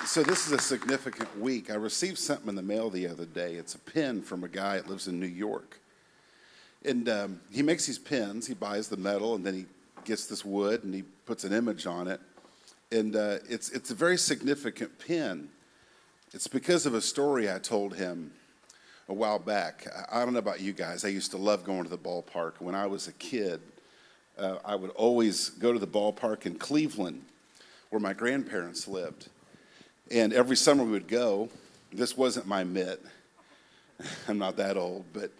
So this is a significant week. I received something in the mail the other day. It's a pen from a guy that lives in New York. And he makes these pens. He buys the metal, and then he gets this wood, and he puts an image on it. And it's a very significant pen. It's because of a story I told him a while back. I don't know about you guys. I used to love going to the ballpark. When I was a kid, I would always go to the ballpark in Cleveland, where my grandparents lived. And every summer we would go. This wasn't my mitt. I'm not that old, but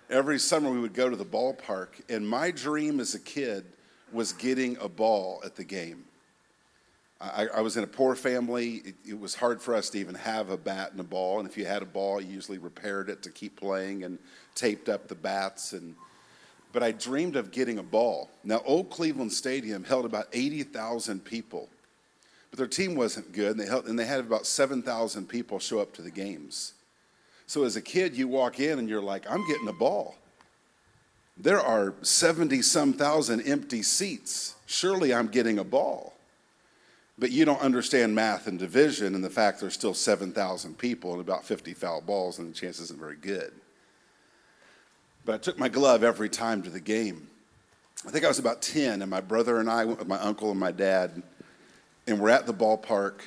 every summer we would go to the ballpark. And my dream as a kid was getting a ball at the game. I was in a poor family. It was hard for us to even have a bat and a ball. And if you had a ball, you usually repaired it to keep playing and taped up the bats. But I dreamed of getting a ball. Now, Old Cleveland Stadium held about 80,000 people. But their team wasn't good, and they had about 7,000 people show up to the games. So as a kid, you walk in and you're like, I'm getting a ball. There are 70-some thousand empty seats. Surely I'm getting a ball. But you don't understand math and division and the fact there's still 7,000 people and about 50 foul balls, and the chance isn't very good. But I took my glove every time to the game. I think I was about 10, and my brother and I went with my uncle and my dad, and we're at the ballpark,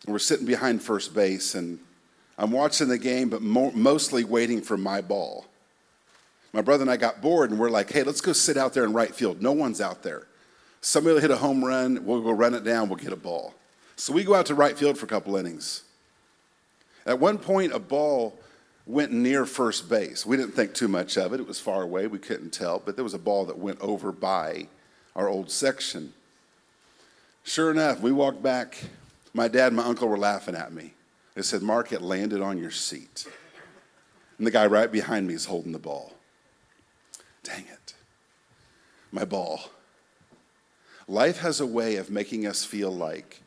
and we're sitting behind first base, and I'm watching the game, but mostly waiting for my ball. My brother and I got bored, and we're like, hey, let's go sit out there in right field. No one's out there. Somebody will hit a home run, we'll go run it down, we'll get a ball. So we go out to right field for a couple innings. At one point, a ball went near first base. We didn't think too much of it. It was far away. We couldn't tell, but there was a ball that went over by our old section. Sure enough, we walked back. My dad and my uncle were laughing at me. They said, Mark, it landed on your seat. And the guy right behind me is holding the ball. Dang it. My ball. Life has a way of making us feel like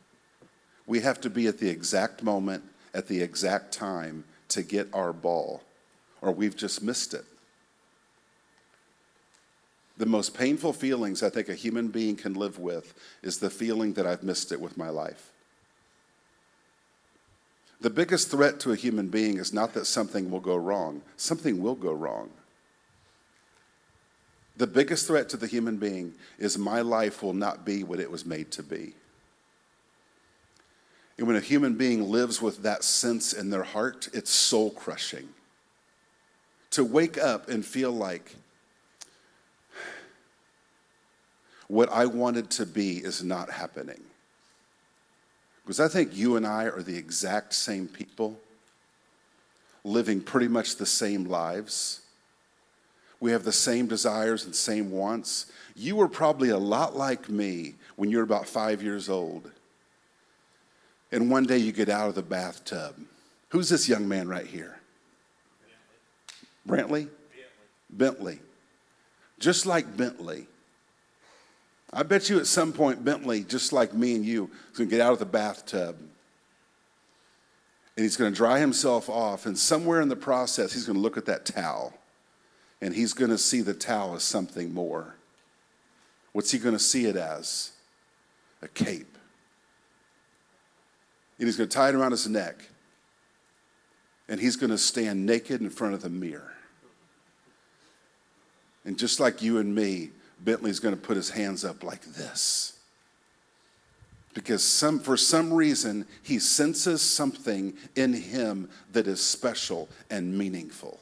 we have to be at the exact moment, at the exact time to get our ball, or we've just missed it. The most painful feelings I think a human being can live with is the feeling that I've missed it with my life. The biggest threat to a human being is not that something will go wrong. Something will go wrong. The biggest threat to the human being is my life will not be what it was made to be. And when a human being lives with that sense in their heart, it's soul-crushing. To wake up and feel like what I wanted to be is not happening. Because I think you and I are the exact same people, living pretty much the same lives. We have the same desires and same wants. You were probably a lot like me when you were about 5 years old. And one day you get out of the bathtub. Who's this young man right here? Brantley? Bentley. Just like Bentley. I bet you at some point Bentley, just like me and you, is going to get out of the bathtub. And he's going to dry himself off. And somewhere in the process, he's going to look at that towel. And he's going to see the towel as something more. What's he going to see it as? A cape. And he's going to tie it around his neck. And he's going to stand naked in front of the mirror. And just like you and me, Bentley's going to put his hands up like this. Because for some reason, he senses something in him that is special and meaningful.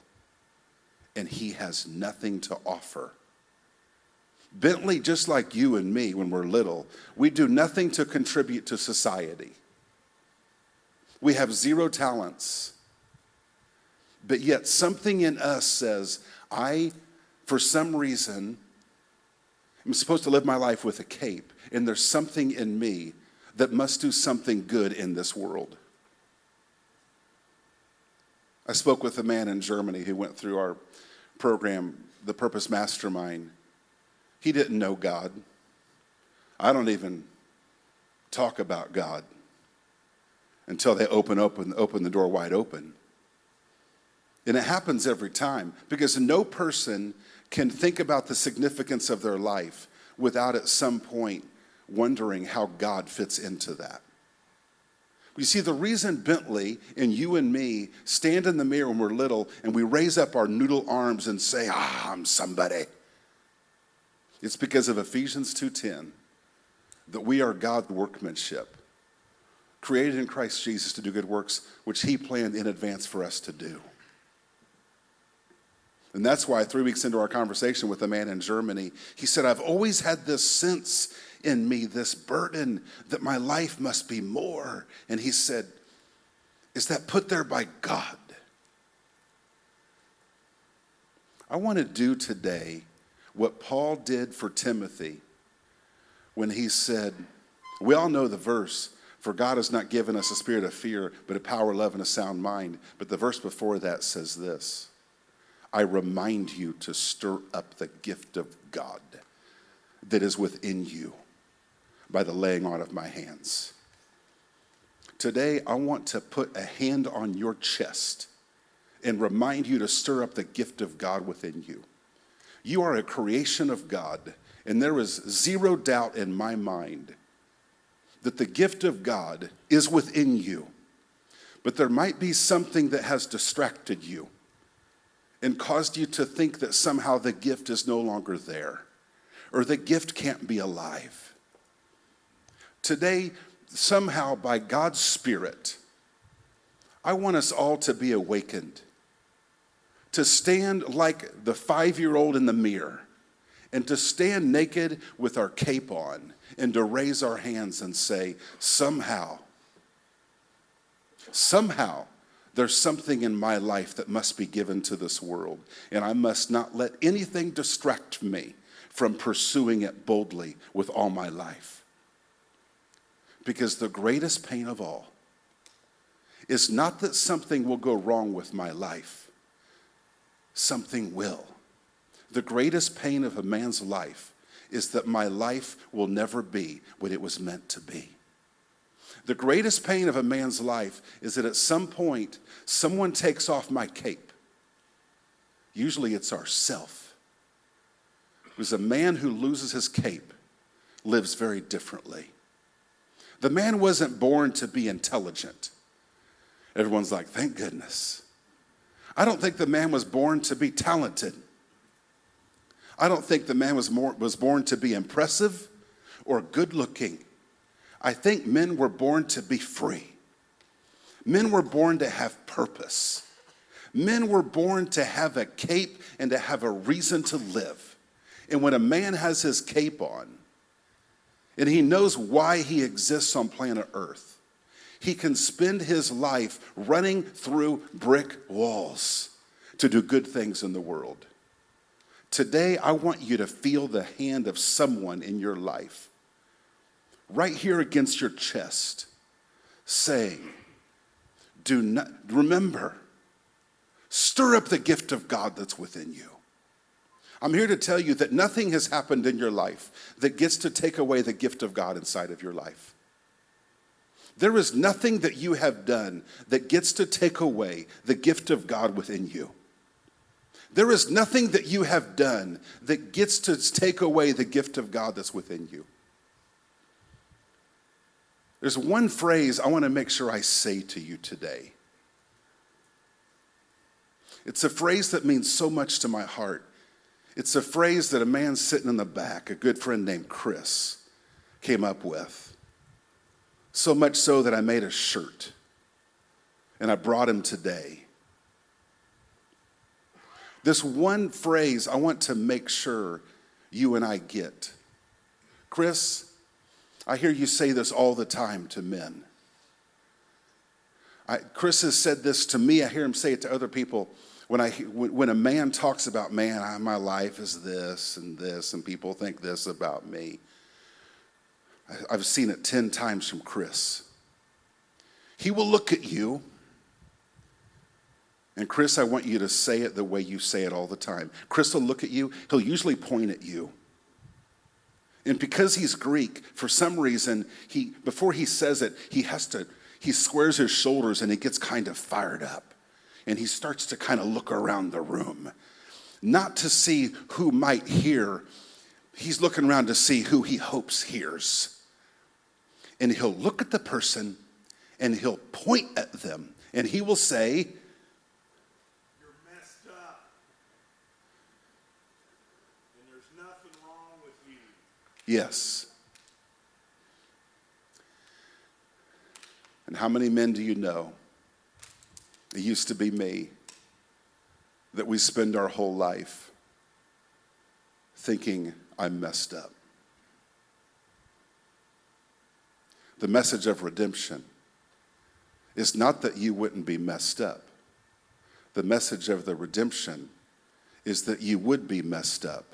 And he has nothing to offer. Bentley, just like you and me when we're little, we do nothing to contribute to society. We have zero talents. But yet something in us says, for some reason, I'm supposed to live my life with a cape, and there's something in me that must do something good in this world. I spoke with a man in Germany who went through our program, the Purpose Mastermind. He didn't know God. I don't even talk about God until they open the door wide open. And it happens every time, because no person can think about the significance of their life without at some point wondering how God fits into that. You see, the reason Bentley and you and me stand in the mirror when we're little and we raise up our noodle arms and say, I'm somebody, it's because of Ephesians 2:10, that we are God's workmanship, created in Christ Jesus to do good works, which he planned in advance for us to do. And that's why 3 weeks into our conversation with a man in Germany, he said, I've always had this sense in me, this burden that my life must be more. And he said, is that put there by God? I want to do today what Paul did for Timothy when he said, we all know the verse, for God has not given us a spirit of fear, but a power, love, and a sound mind. But the verse before that says this, I remind you to stir up the gift of God that is within you by the laying on of my hands. Today, I want to put a hand on your chest and remind you to stir up the gift of God within you. You are a creation of God, and there is zero doubt in my mind that the gift of God is within you. But there might be something that has distracted you and caused you to think that somehow the gift is no longer there, or the gift can't be alive. Today, somehow by God's Spirit, I want us all to be awakened, to stand like the 5-year-old in the mirror, and to stand naked with our cape on, and to raise our hands and say, somehow, there's something in my life that must be given to this world, and I must not let anything distract me from pursuing it boldly with all my life. Because the greatest pain of all is not that something will go wrong with my life. Something will. The greatest pain of a man's life is that my life will never be what it was meant to be. The greatest pain of a man's life is that at some point, someone takes off my cape. Usually it's ourself. Because a man who loses his cape lives very differently. The man wasn't born to be intelligent. Everyone's like, thank goodness. I don't think the man was born to be talented. I don't think the man was born to be impressive or good looking. I think men were born to be free. Men were born to have purpose. Men were born to have a cape and to have a reason to live. And when a man has his cape on, and he knows why he exists on planet Earth, he can spend his life running through brick walls to do good things in the world. Today, I want you to feel the hand of someone in your life right here against your chest, saying, do not, remember, stir up the gift of God that's within you. I'm here to tell you that nothing has happened in your life that gets to take away the gift of God inside of your life. There is nothing that you have done that gets to take away the gift of God within you. There is nothing that you have done that gets to take away the gift of God that's within you. There's one phrase I want to make sure I say to you today. It's a phrase that means so much to my heart. It's a phrase that a man sitting in the back, a good friend named Chris, came up with. So much so that I made a shirt, and I brought him today. This one phrase I want to make sure you and I get. Chris, I hear you say this all the time to men. Chris has said this to me. I hear him say it to other people. When a man talks about, man, my life is this, and people think this about me. I've seen it 10 times from Chris. He will look at you, and Chris, I want you to say it the way you say it all the time. Chris will look at you. He'll usually point at you. And because he's Greek, for some reason, before he says it, he squares his shoulders and he gets kind of fired up. And he starts to kind of look around the room, not to see who might hear. He's looking around to see who he hopes hears. And he'll look at the person and he'll point at them, and he will say, "You're messed up, and there's nothing wrong with you." yes. And how many men do you know, it used to be me, that we spend our whole life thinking I'm messed up? The message of redemption is not that you wouldn't be messed up. The message of the redemption is that you would be messed up,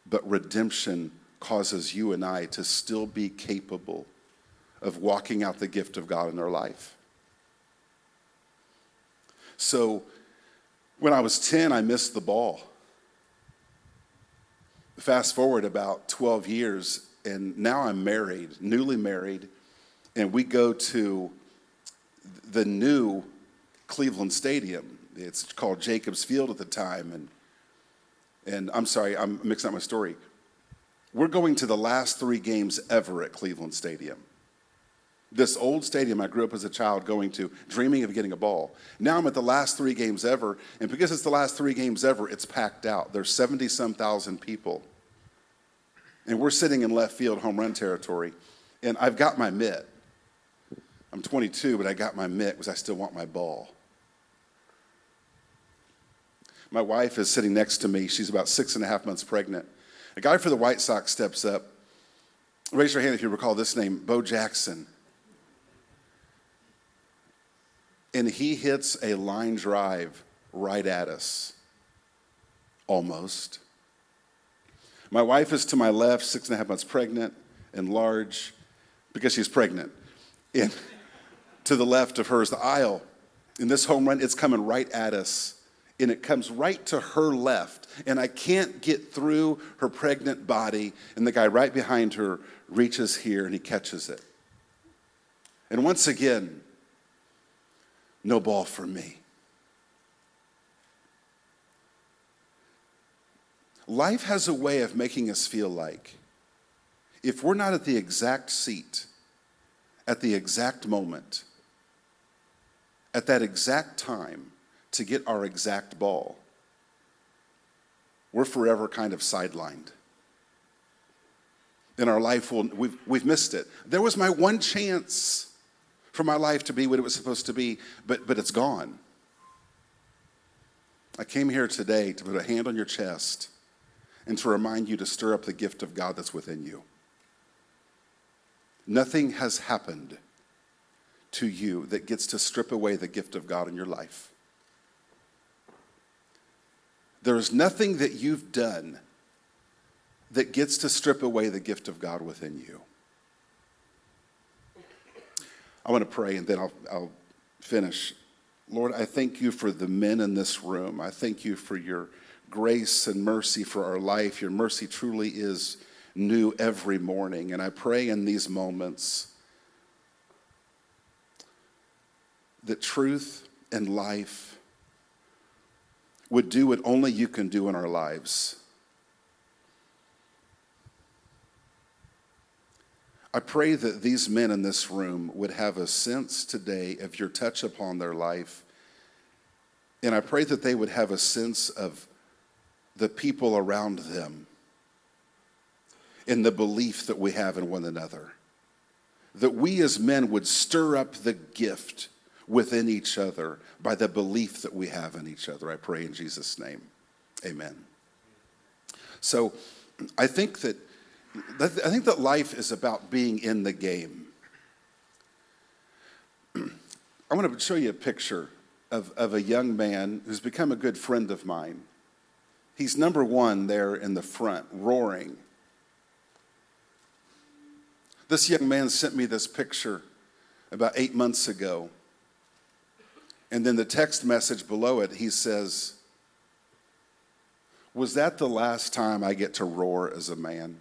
but redemption causes you and I to still be capable of walking out the gift of God in our life. So when I was 10, I missed the ball. Fast forward about 12 years, and now I'm married, newly married, and we go to the new Cleveland Stadium. It's called Jacobs Field at the time, and I'm sorry, I'm mixing up my story. We're going to the last 3 games ever at Cleveland Stadium. This old stadium I grew up as a child going to, dreaming of getting a ball. Now I'm at the last 3 games ever, and because it's the last 3 games ever, it's packed out. There's 70-some thousand people. And we're sitting in left field home run territory, and I've got my mitt. I'm 22, but I got my mitt because I still want my ball. My wife is sitting next to me. She's about 6.5 months pregnant. A guy for the White Sox steps up. Raise your hand if you recall this name, Bo Jackson. And he hits a line drive right at us, almost. My wife is to my left, 6.5 months pregnant and large, because she's pregnant. And to the left of her is the aisle. In this home run, it's coming right at us. And it comes right to her left. And I can't get through her pregnant body. And the guy right behind her reaches here and he catches it. And once again, no ball for me. Life has a way of making us feel like if we're not at the exact seat, at the exact moment, at that exact time to get our exact ball, we're forever kind of sidelined. In our life, we've missed it. There was my one chance for my life to be what it was supposed to be, but it's gone. I came here today to put a hand on your chest and to remind you to stir up the gift of God that's within you. Nothing has happened to you that gets to strip away the gift of God in your life. There's nothing that you've done that gets to strip away the gift of God within you. I want to pray and then I'll finish. Lord, I thank you for the men in this room. I thank you for your grace and mercy for our life. Your mercy truly is new every morning. And I pray in these moments that truth and life would do what only you can do in our lives. I pray that these men in this room would have a sense today of your touch upon their life. And I pray that they would have a sense of the people around them in the belief that we have in one another. That we as men would stir up the gift within each other by the belief that we have in each other. I pray in Jesus' name. Amen. So I think that life is about being in the game. I want to show you a picture of a young man who's become a good friend of mine. He's number one there in the front, roaring. This young man sent me this picture about 8 months ago. And then the text message below it, he says, "Was that the last time I get to roar as a man?"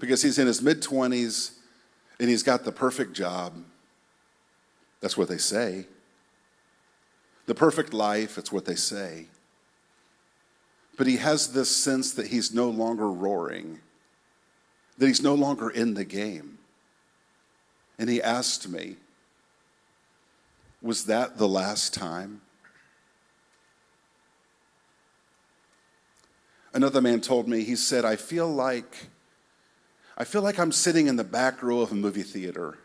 Because he's in his mid-20s and he's got the perfect job. That's what they say. The perfect life, it's what they say. But he has this sense that he's no longer roaring, that he's no longer in the game. And he asked me, was that the last time? Another man told me, he said, I feel like I'm sitting in the back row of a movie theater.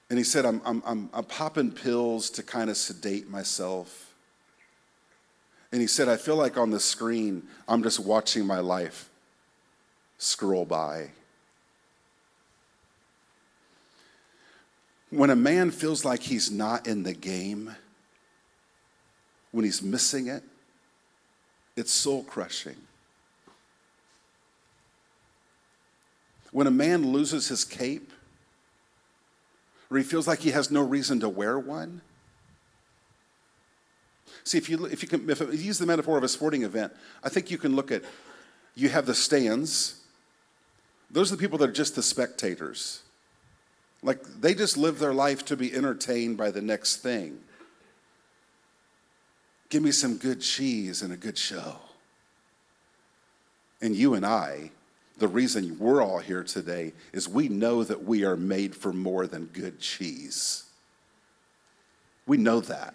And he said, I'm popping pills to kind of sedate myself. And he said, I feel like on the screen, I'm just watching my life scroll by. When a man feels like he's not in the game, when he's missing it, it's soul crushing. When a man loses his cape, or he feels like he has no reason to wear one. See, if you use the metaphor of a sporting event, I think you can look at, you have the stands. Those are the people that are just the spectators. Like, they just live their life to be entertained by the next thing. Give me some good cheese and a good show. And you and I, the reason we're all here today is we know that we are made for more than good cheese. We know that.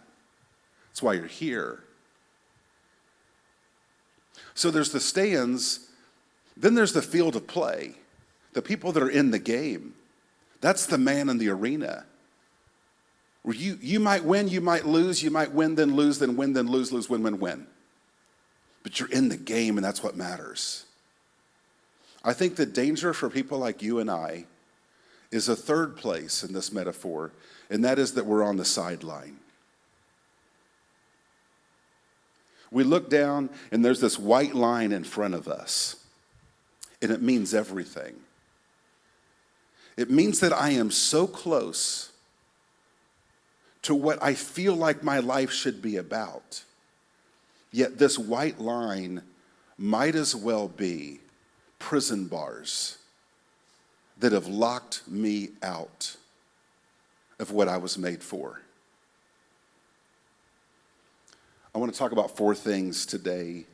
That's why you're here. So there's the stands, then there's the field of play, the people that are in the game. That's the man in the arena. Where you might win, you might lose, you might win, then lose, then win, then lose, lose, win, win, win. But you're in the game, and that's what matters. I think the danger for people like you and I is a third place in this metaphor, and that is that we're on the sideline. We look down, and there's this white line in front of us, and it means everything. It means that I am so close to what I feel like my life should be about. Yet this white line might as well be prison bars that have locked me out of what I was made for. I want to talk about 4 things today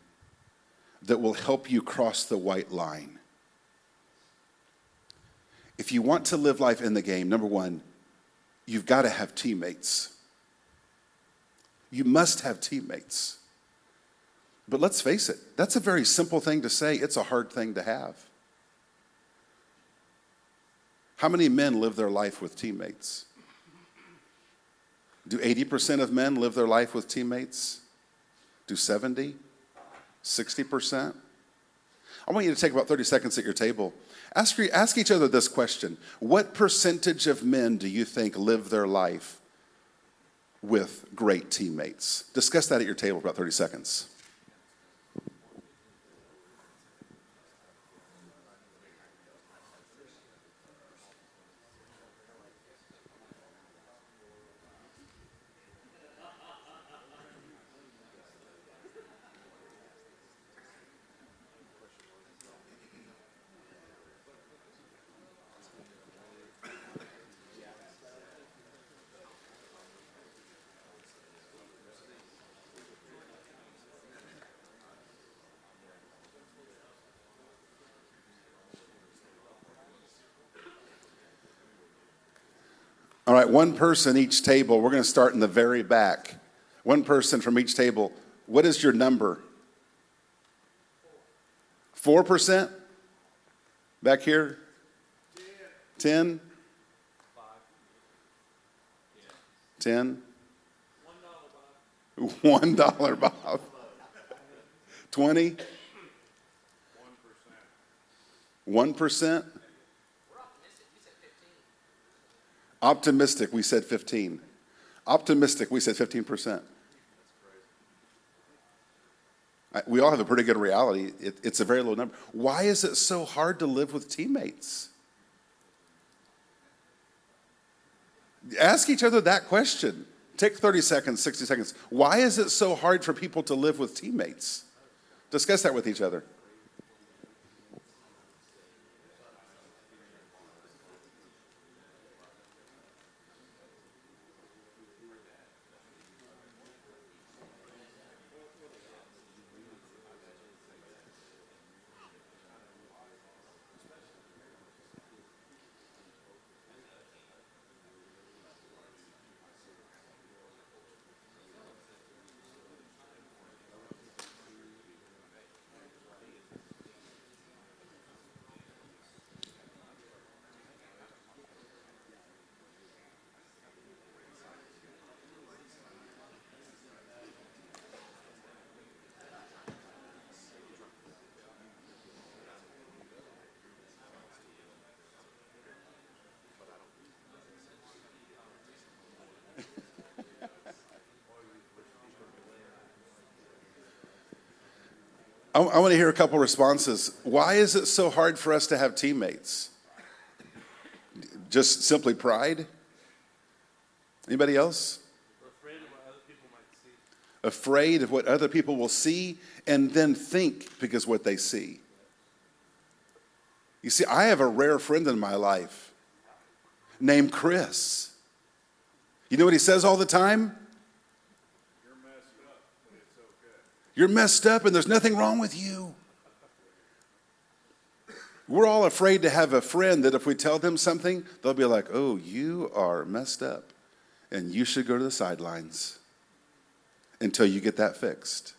that will help you cross the white line. If you want to live life in the game, number 1, you've got to have teammates. You must have teammates. But let's face it, that's a very simple thing to say. It's a hard thing to have. How many men live their life with teammates? Do 80% of men live their life with teammates? Do 70? 60%? I want you to take about 30 seconds at your table. Ask each other this question. What percentage of men do you think live their life with great teammates? Discuss that at your table for about 30 seconds. All right, one person each table. We're going to start in the very back. One person from each table. What is your number? 4%? Back here? 10? 10? $1, Bob. 20? 1%? Optimistic, we said 15. Optimistic, we said 15%. We all have a pretty good reality. It's a very low number. Why is it so hard to live with teammates? Ask each other that question. Take 30 seconds, 60 seconds. Why is it so hard for people to live with teammates? Discuss that with each other. I want to hear a couple responses. Why is it so hard for us to have teammates? Just simply pride? Anybody else? We're afraid of what other people might see. Afraid of what other people will see and then think because what they see. You see, I have a rare friend in my life named Chris. You know what he says all the time? You're messed up, but it's okay. You're messed up and there's nothing wrong with you. We're all afraid to have a friend that if we tell them something, they'll be like, oh, you are messed up and you should go to the sidelines until you get that fixed.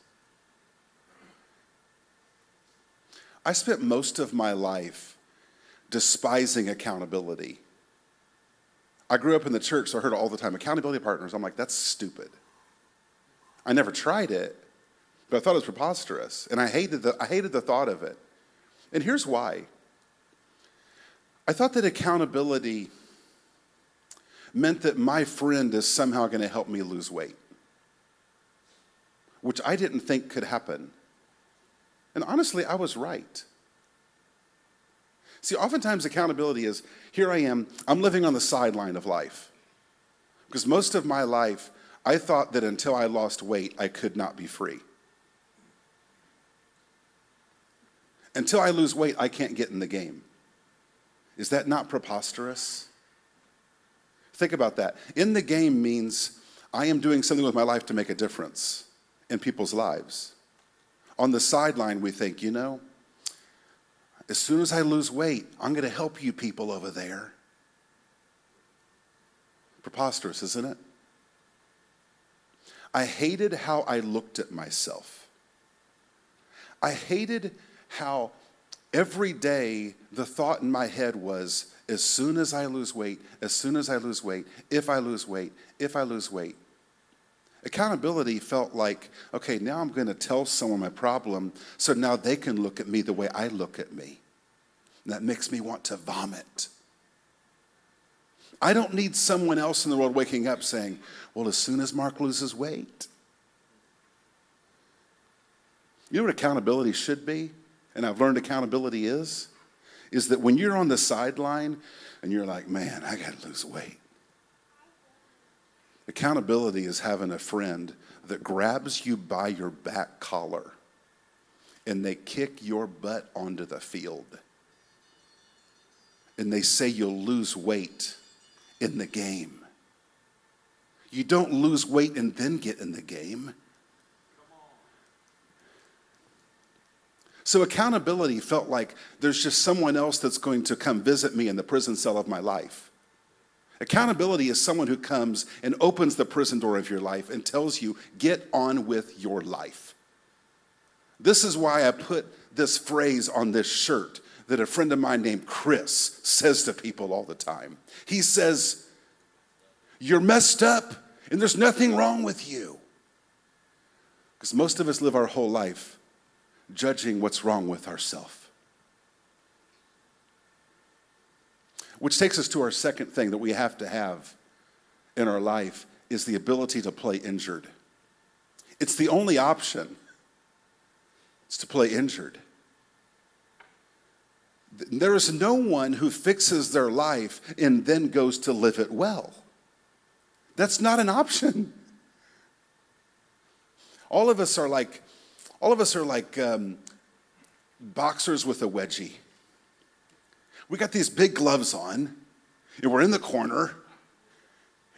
I spent most of my life despising accountability. I grew up in the church, so I heard all the time, accountability partners. I'm like, that's stupid. I never tried it, but I thought it was preposterous, and I hated the thought of it. And here's why. I thought that accountability meant that my friend is somehow going to help me lose weight, which I didn't think could happen. And honestly, I was right. See, oftentimes accountability is, here I am, I'm living on the sideline of life. Because most of my life, I thought that until I lost weight, I could not be free. Until I lose weight, I can't get in the game. Is that not preposterous? Think about that. In the game means I am doing something with my life to make a difference in people's lives. On the sideline, we think, you know, as soon as I lose weight, I'm going to help you people over there. Preposterous, isn't it? I hated how I looked at myself. I hated how every day the thought in my head was, as soon as I lose weight, as soon as I lose weight, if I lose weight, if I lose weight. Accountability felt like, okay, now I'm going to tell someone my problem so now they can look at me the way I look at me. And that makes me want to vomit. I don't need someone else in the world waking up saying, well, as soon as Mark loses weight. You know what accountability should be? And I've learned accountability is that when you're on the sideline and you're like, man, I got to lose weight. Accountability is having a friend that grabs you by your back collar and they kick your butt onto the field. And they say you'll lose weight in the game. You don't lose weight and then get in the game. So accountability felt like there's just someone else that's going to come visit me in the prison cell of my life. Accountability is someone who comes and opens the prison door of your life and tells you, get on with your life. This is why I put this phrase on this shirt that a friend of mine named Chris says to people all the time. He says, you're messed up and there's nothing wrong with you. Because most of us live our whole life judging what's wrong with ourselves. Which takes us to our second thing that we have to have in our life is the ability to play injured. It's the only option. It's to play injured. There is no one who fixes their life and then goes to live it well. That's not an option. All of us are like boxers with a wedgie. We got these big gloves on, and we're in the corner,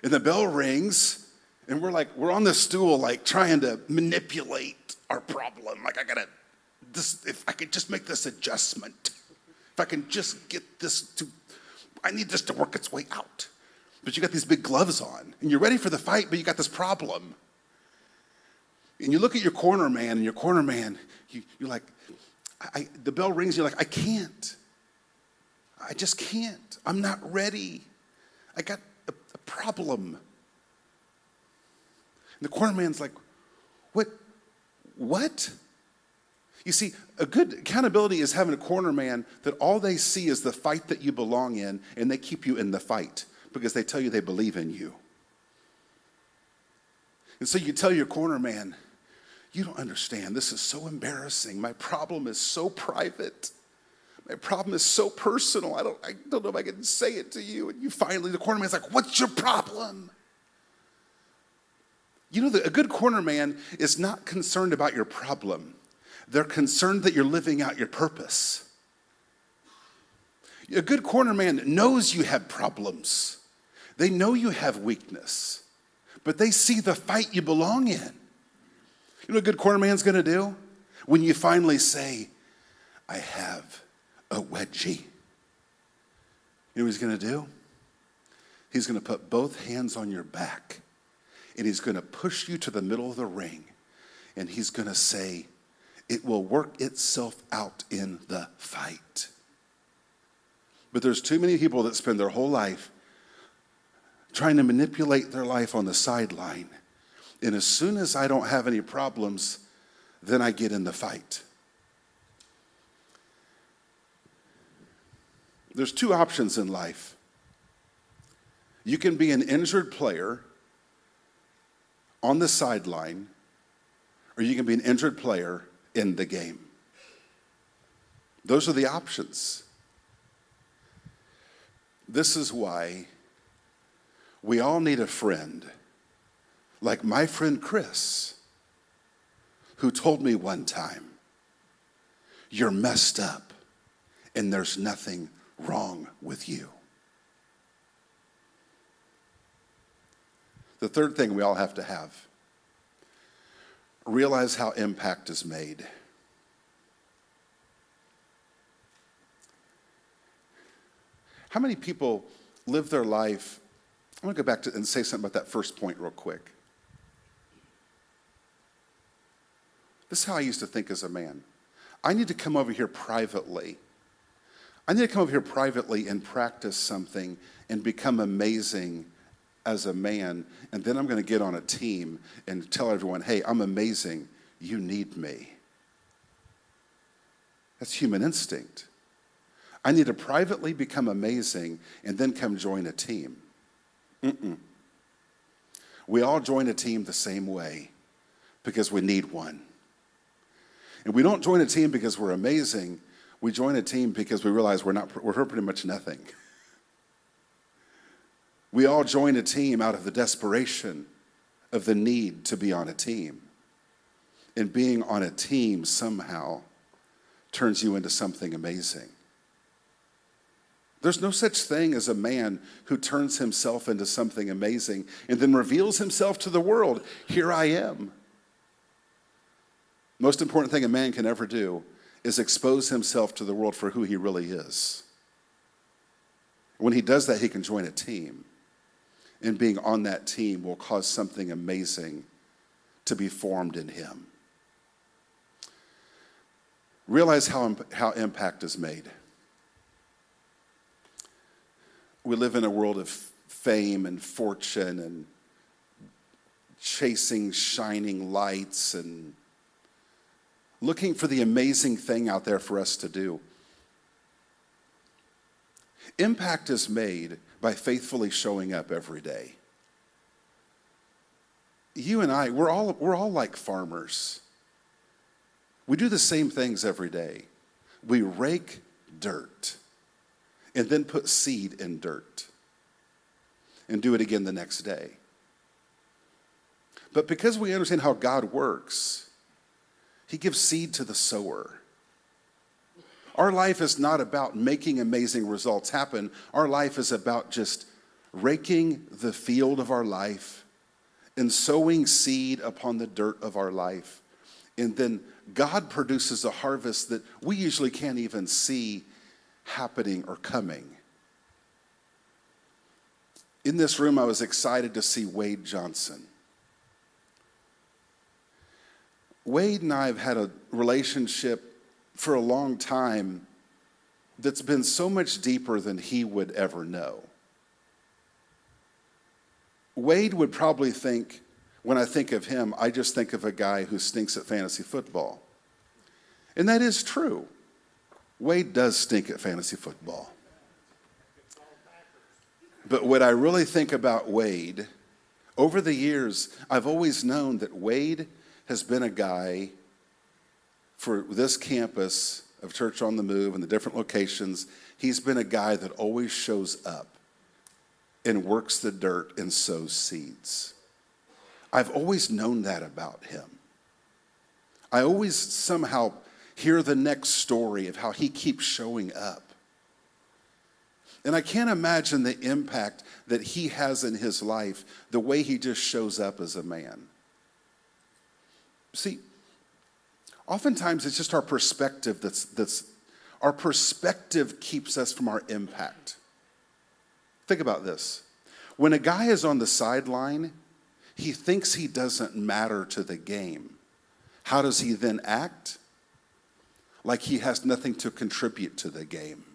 and the bell rings, and we're on the stool, like trying to manipulate our problem. Like if I could just make this adjustment, if I can just get I need this to work its way out. But you got these big gloves on, and you're ready for the fight, but you got this problem. And you look at your corner man, and your corner man, you're like, the bell rings, you're like, I can't. I just can't. I'm not ready. I got a problem. And the corner man's like, what? You see, a good accountability is having a corner man that all they see is the fight that you belong in, and they keep you in the fight because they tell you they believe in you. And so you tell your corner man, You don't understand. This is so embarrassing. My problem is so private. My problem is so personal. I don't know if I can say it to you. And you finally, the corner man's like, what's your problem? You know, a good corner man is not concerned about your problem. They're concerned that you're living out your purpose. A good corner man knows you have problems. They know you have weakness, but they see the fight you belong in. You know what a good corner man's going to do? When you finally say, I have a wedgie. You know what he's going to do? He's going to put both hands on your back, and he's going to push you to the middle of the ring, and he's going to say, it will work itself out in the fight. But there's too many people that spend their whole life trying to manipulate their life on the sideline. And as soon as I don't have any problems, then I get in the fight. There's two options in life. You can be an injured player on the sideline, or you can be an injured player in the game. Those are the options. This is why we all need a friend, like my friend Chris, who told me one time, you're messed up and there's nothing wrong with you. The third thing we all have to have, realize how impact is made. How many people live their life? I want to go back to and say something about that first point real quick. This is how I used to think as a man. I need to come over here privately. I need to come over here privately and practice something and become amazing as a man. And then I'm going to get on a team and tell everyone, hey, I'm amazing. You need me. That's human instinct. I need to privately become amazing and then come join a team. We all join a team the same way because we need one. And we don't join a team because we're amazing. We join a team because we realize we're pretty much nothing. We all join a team out of the desperation of the need to be on a team. And being on a team somehow turns you into something amazing. There's no such thing as a man who turns himself into something amazing and then reveals himself to the world. Here I am. Most important thing a man can ever do is expose himself to the world for who he really is. When he does that, he can join a team. And being on that team will cause something amazing to be formed in him. Realize how impact is made. We live in a world of fame and fortune and chasing shining lights and looking for the amazing thing out there for us to do. Impact is made by faithfully showing up every day. You and I, we're all like farmers. We do the same things every day. We rake dirt and then put seed in dirt and do it again the next day. But because we understand how God works, he gives seed to the sower. Our life is not about making amazing results happen. Our life is about just raking the field of our life and sowing seed upon the dirt of our life. And then God produces a harvest that we usually can't even see happening or coming. In this room, I was excited to see Wade Johnson. Wade and I have had a relationship for a long time that's been so much deeper than he would ever know. Wade would probably think, when I think of him, I just think of a guy who stinks at fantasy football. And that is true. Wade does stink at fantasy football. But what I really think about Wade, over the years, I've always known that Wade has been a guy for this campus of Church on the Move and the different locations. He's been a guy that always shows up and works the dirt and sows seeds. I've always known that about him. I always somehow hear the next story of how he keeps showing up. And I can't imagine the impact that he has in his life, the way he just shows up as a man. See, oftentimes it's just our perspective our perspective keeps us from our impact. Think about this. When a guy is on the sideline, he thinks he doesn't matter to the game. How does he then act? Like he has nothing to contribute to the game.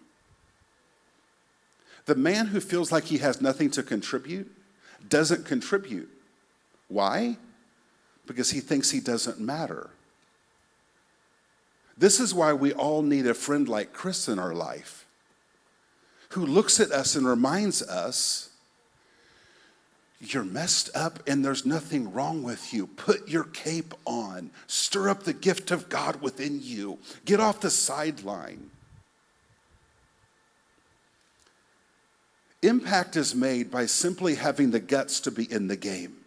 The man who feels like he has nothing to contribute doesn't contribute. Why? Because he thinks he doesn't matter. This is why we all need a friend like Chris in our life, who looks at us and reminds us, you're messed up and there's nothing wrong with you. Put your cape on. Stir up the gift of God within you. Get off the sideline. Impact is made by simply having the guts to be in the game.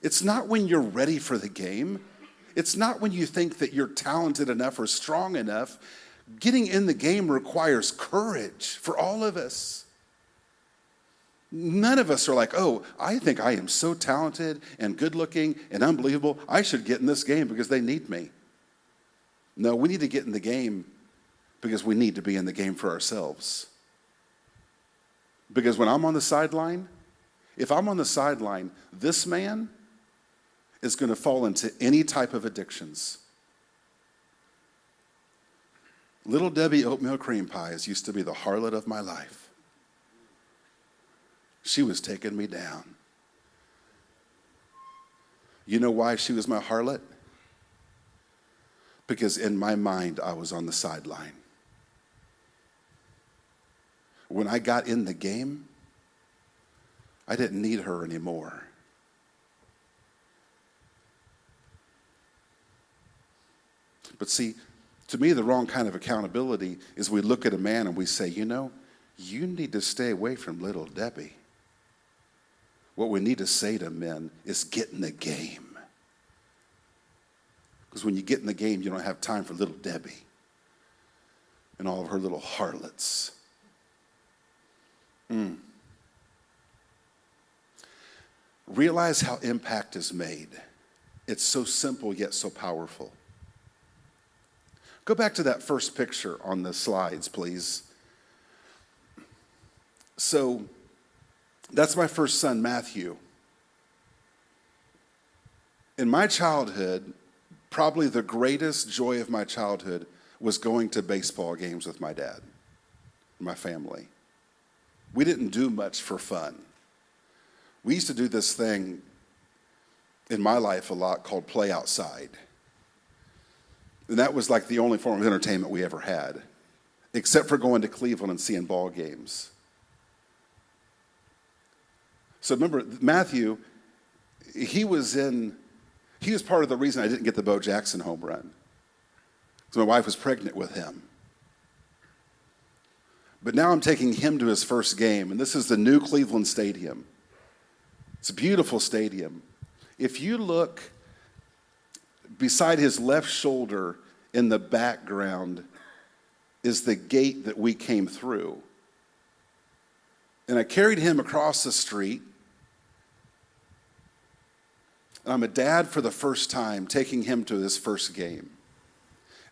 It's not when you're ready for the game. It's not when you think that you're talented enough or strong enough. Getting in the game requires courage for all of us. None of us are like, oh, I think I am so talented and good looking and unbelievable. I should get in this game because they need me. No, we need to get in the game because we need to be in the game for ourselves. Because when I'm on the sideline, if I'm on the sideline, this man is going to fall into any type of addictions. Little Debbie oatmeal cream pies used to be the harlot of my life. She was taking me down. You know why she was my harlot? Because in my mind, I was on the sideline. When I got in the game, I didn't need her anymore. But see, to me, the wrong kind of accountability is we look at a man and we say, you know, you need to stay away from little Debbie. What we need to say to men is get in the game. Because when you get in the game, you don't have time for little Debbie and all of her little harlots. Realize how impact is made. It's so simple yet so powerful. Go back to that first picture on the slides, please. So that's my first son, Matthew. In my childhood, probably the greatest joy of my childhood was going to baseball games with my dad, my family. We didn't do much for fun. We used to do this thing in my life a lot called play outside. And that was like the only form of entertainment we ever had, except for going to Cleveland and seeing ball games. So remember, Matthew, he was part of the reason I didn't get the Bo Jackson home run. Because my wife was pregnant with him. But now I'm taking him to his first game, and this is the new Cleveland Stadium. It's a beautiful stadium. If you look beside his left shoulder in the background is the gate that we came through. And I carried him across the street. And I'm a dad for the first time, taking him to his first game.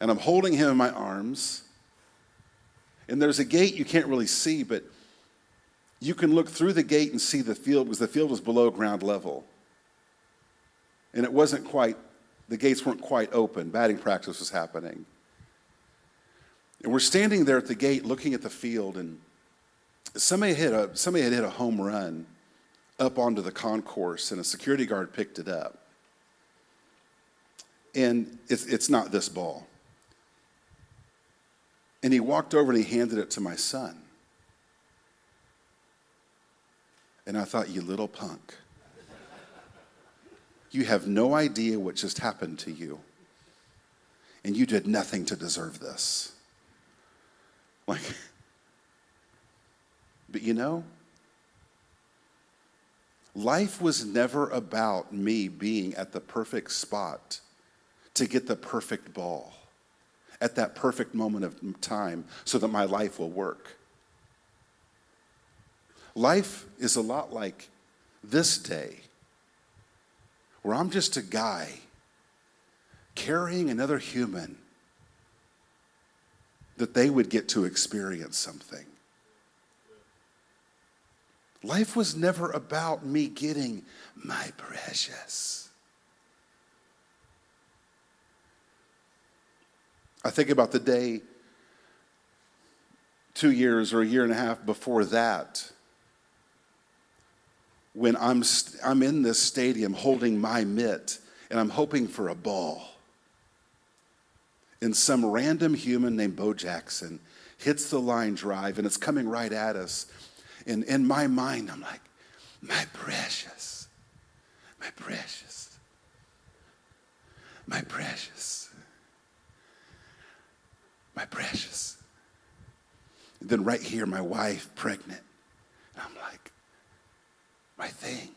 And I'm holding him in my arms. And there's a gate you can't really see, but you can look through the gate and see the field, because the field was below ground level. And it wasn't quite, the gates weren't quite open. Batting practice was happening. And we're standing there at the gate looking at the field, and somebody had hit a home run up onto the concourse, and a security guard picked it up. And it's not this ball. And he walked over and he handed it to my son. And I thought, you little punk. You have no idea what just happened to you. And you did nothing to deserve this. Like, but you know, life was never about me being at the perfect spot to get the perfect ball at that perfect moment of time so that my life will work. Life is a lot like this day, where I'm just a guy carrying another human that they would get to experience something. Life was never about me getting my precious. I think about the day 2 years or a year and a half before that, when I'm in this stadium holding my mitt and I'm hoping for a ball. And some random human named Bo Jackson hits the line drive and it's coming right at us. And in my mind, I'm like, my precious, my precious, my precious, my precious. And then right here, my wife pregnant. And I'm like, my thing.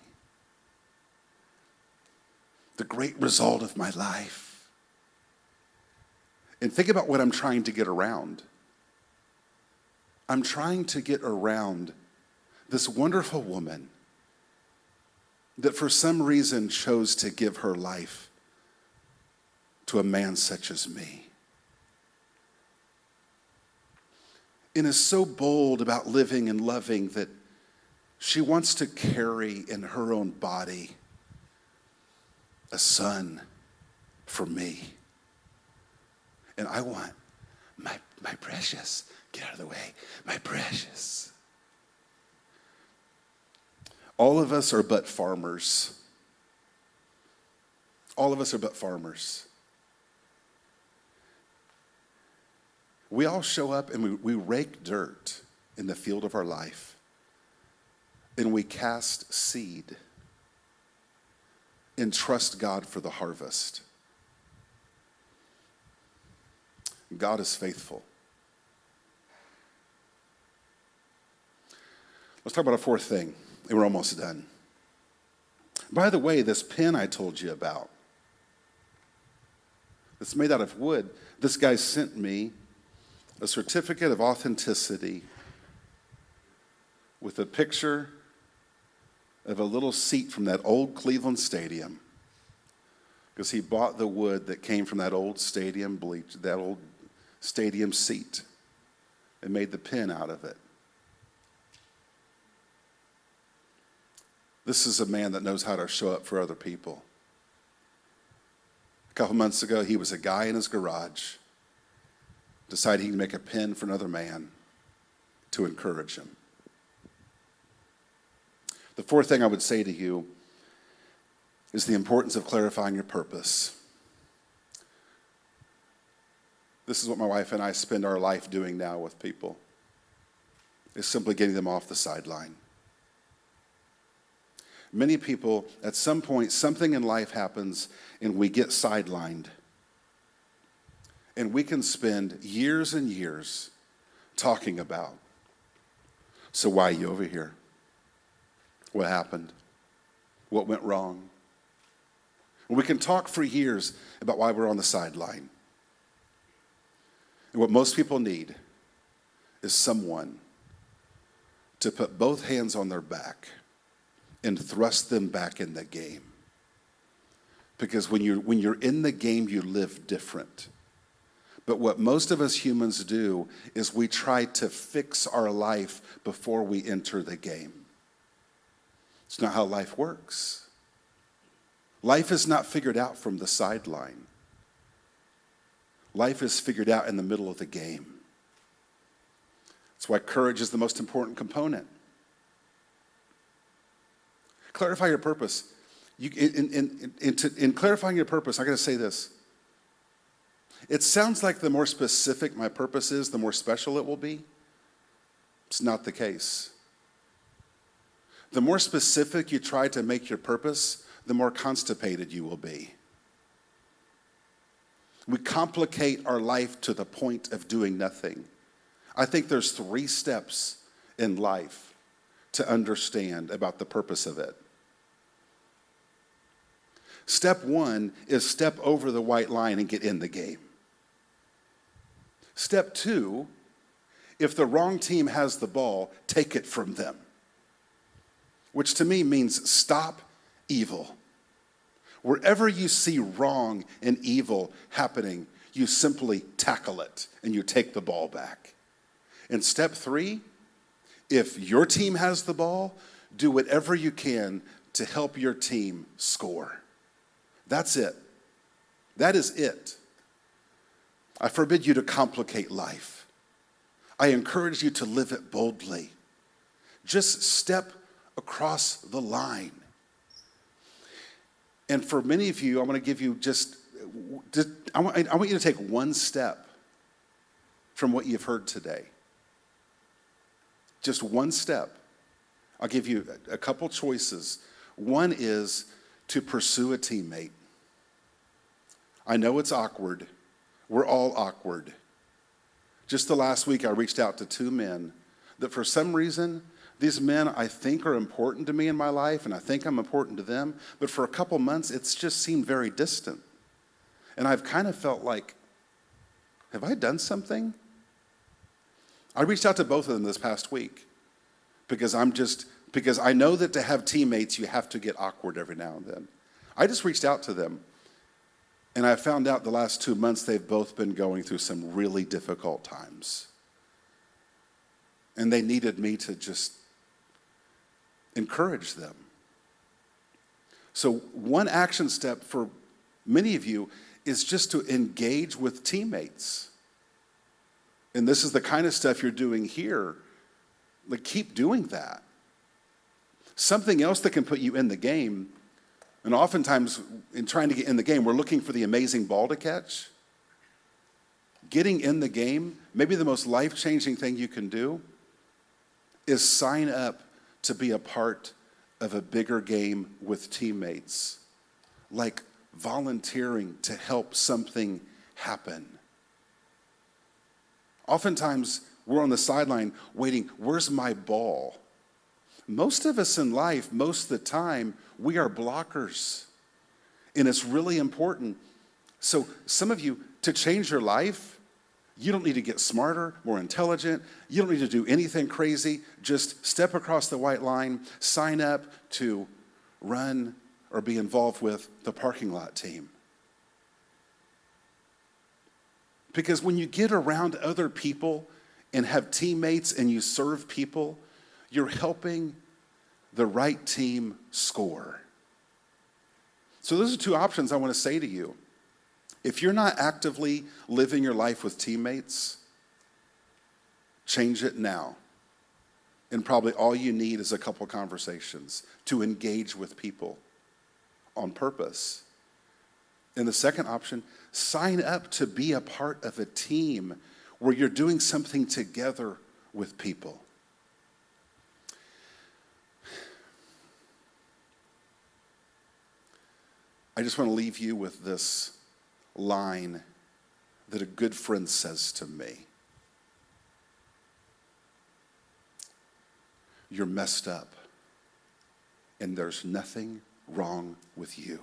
The great result of my life. And think about what I'm trying to get around. I'm trying to get around this wonderful woman that for some reason chose to give her life to a man such as me. And is so bold about living and loving that she wants to carry in her own body a son for me. And I want my precious, get out of the way, my precious. All of us are but farmers. All of us are but farmers. We all show up and we rake dirt in the field of our life. And we cast seed and trust God for the harvest. God is faithful. Let's talk about a fourth thing, and we're almost done. By the way, this pen I told you about, it's made out of wood. This guy sent me a certificate of authenticity with a picture of a little seat from that old Cleveland stadium, because he bought the wood that came from that old stadium bleach, that old stadium seat, and made the pen out of it. This is a man that knows how to show up for other people. A couple months ago, he was a guy in his garage, decided he'd make a pen for another man to encourage him. The fourth thing I would say to you is the importance of clarifying your purpose. This is what my wife and I spend our life doing now with people, is simply getting them off the sideline. Many people, at some point, something in life happens and we get sidelined. And we can spend years and years talking about, so why are you over here? What happened? What went wrong? And we can talk for years about why we're on the sideline. And what most people need is someone to put both hands on their back and thrust them back in the game. Because when you're in the game, you live different. But what most of us humans do is we try to fix our life before we enter the game. It's not how life works. Life is not figured out from the sideline. Life is figured out in the middle of the game. That's why courage is the most important component. Clarify your purpose. In clarifying your purpose, I'm going to say this. It sounds like the more specific my purpose is, the more special it will be. It's not the case. The more specific you try to make your purpose, the more constipated you will be. We complicate our life to the point of doing nothing. I think there's 3 steps in life to understand about the purpose of it. Step 1 is step over the white line and get in the game. Step 2, if the wrong team has the ball, take it from them. Which to me means stop evil. Wherever you see wrong and evil happening, you simply tackle it and you take the ball back. And step 3, if your team has the ball, do whatever you can to help your team score. That's it. That is it. I forbid you to complicate life. I encourage you to live it boldly. Just step across the line. And for many of you, I'm going to give you I want you to take one step from what you've heard today. Just one step. I'll give you a couple choices. One is to pursue a teammate. I know it's awkward. We're all awkward. Just the last week, I reached out to 2 men that for some reason, these men I think are important to me in my life, and I think I'm important to them, but for a couple months, it's just seemed very distant. And I've kind of felt like, have I done something? I reached out to both of them this past week because I know that to have teammates, you have to get awkward every now and then. I just reached out to them, and I found out the last 2 months they've both been going through some really difficult times. And they needed me to just encourage them. So one action step for many of you is just to engage with teammates. And this is the kind of stuff you're doing here. Like, keep doing that. Something else that can put you in the game, and oftentimes in trying to get in the game, we're looking for the amazing ball to catch. Getting in the game, maybe the most life-changing thing you can do is sign up to be a part of a bigger game with teammates, like volunteering to help something happen. Oftentimes, we're on the sideline waiting, where's my ball? Most of us in life, most of the time, we are blockers. And it's really important. So some of you, to change your life, you don't need to get smarter, more intelligent. You don't need to do anything crazy. Just step across the white line, sign up to run or be involved with the parking lot team. Because when you get around other people and have teammates and you serve people, you're helping the right team score. So those are 2 options I want to say to you. If you're not actively living your life with teammates, change it now. And probably all you need is a couple conversations to engage with people on purpose. And the second option, sign up to be a part of a team where you're doing something together with people. I just want to leave you with this line that a good friend says to me. You're messed up, and there's nothing wrong with you.